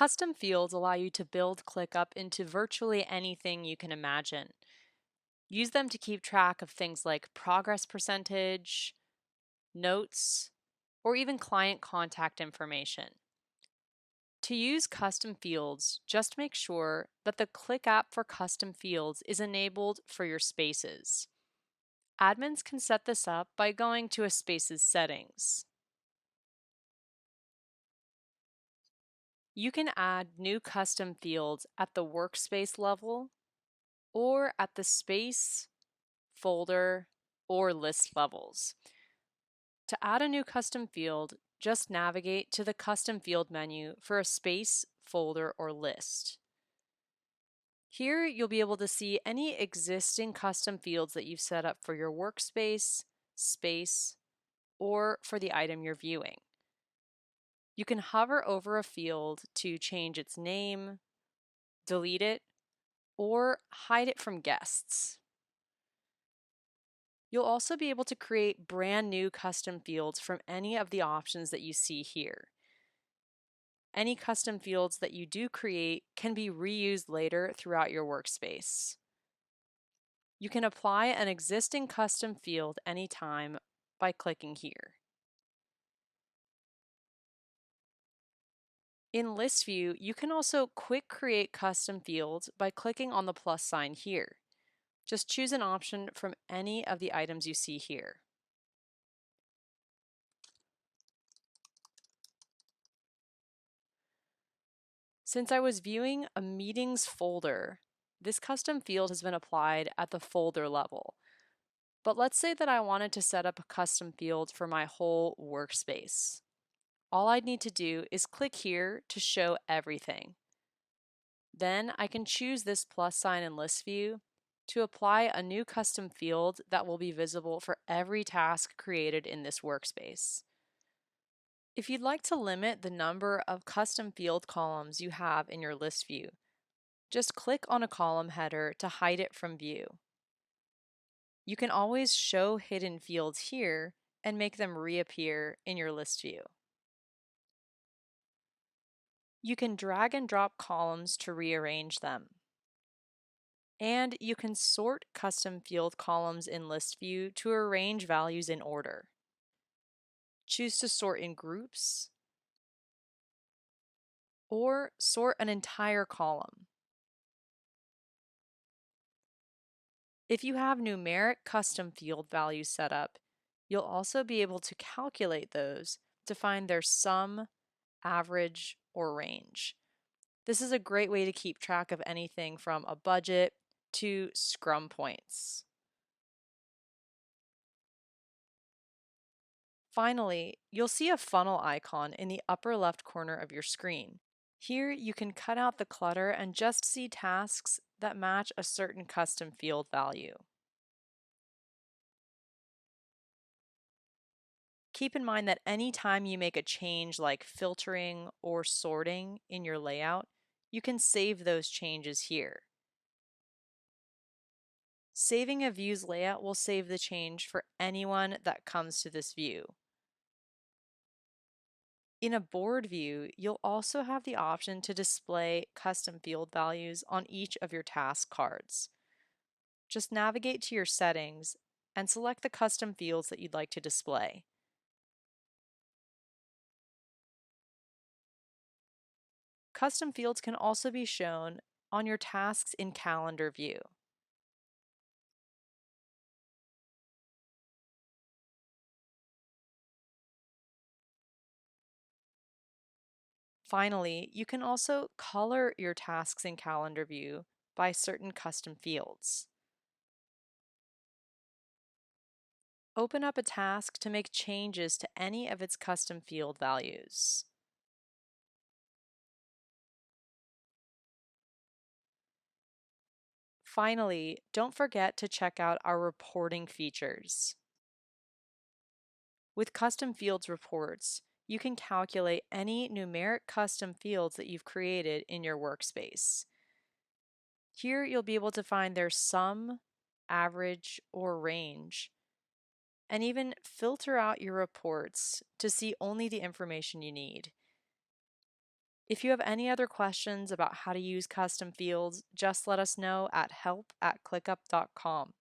Custom fields allow you to build ClickUp into virtually anything you can imagine. Use them to keep track of things like progress percentage, notes, or even client contact information. To use custom fields, just make sure that the ClickUp for custom fields is enabled for your spaces. Admins can set this up by going to a space's settings. You can add new custom fields at the workspace level or at the space, folder, or list levels. To add a new custom field, just navigate to the Custom Field menu for a space, folder, or list. Here, you'll be able to see any existing custom fields that you've set up for your workspace, space, or for the item you're viewing. You can hover over a field to change its name, delete it, or hide it from guests. You'll also be able to create brand new custom fields from any of the options that you see here. Any custom fields that you do create can be reused later throughout your workspace. You can apply an existing custom field anytime by clicking here. In List View, you can also quick create custom fields by clicking on the plus sign here. Just choose an option from any of the items you see here. Since I was viewing a meetings folder, this custom field has been applied at the folder level. But let's say that I wanted to set up a custom field for my whole workspace. All I'd need to do is click here to show everything. Then I can choose this plus sign in List View to apply a new custom field that will be visible for every task created in this workspace. If you'd like to limit the number of custom field columns you have in your list view, just click on a column header to hide it from view. You can always show hidden fields here and make them reappear in your list view. You can drag and drop columns to rearrange them. And you can sort custom field columns in list view to arrange values in order. Choose to sort in groups or sort an entire column. If you have numeric custom field values set up, you'll also be able to calculate those to find their sum, average, or range. This is a great way to keep track of anything from a budget to scrum points. Finally, you'll see a funnel icon in the upper left corner of your screen. Here you can cut out the clutter and just see tasks that match a certain custom field value. Keep in mind that anytime you make a change like filtering or sorting in your layout, you can save those changes here. Saving a view's layout will save the change for anyone that comes to this view. In a board view, you'll also have the option to display custom field values on each of your task cards. Just navigate to your settings and select the custom fields that you'd like to display. Custom fields can also be shown on your tasks in calendar view. Finally, you can also color your tasks in calendar view by certain custom fields. Open up a task to make changes to any of its custom field values. Finally, don't forget to check out our reporting features. With custom fields reports, you can calculate any numeric custom fields that you've created in your workspace. Here you'll be able to find their sum, average, or range, and even filter out your reports to see only the information you need. If you have any other questions about how to use custom fields, just let us know at help@clickup.com.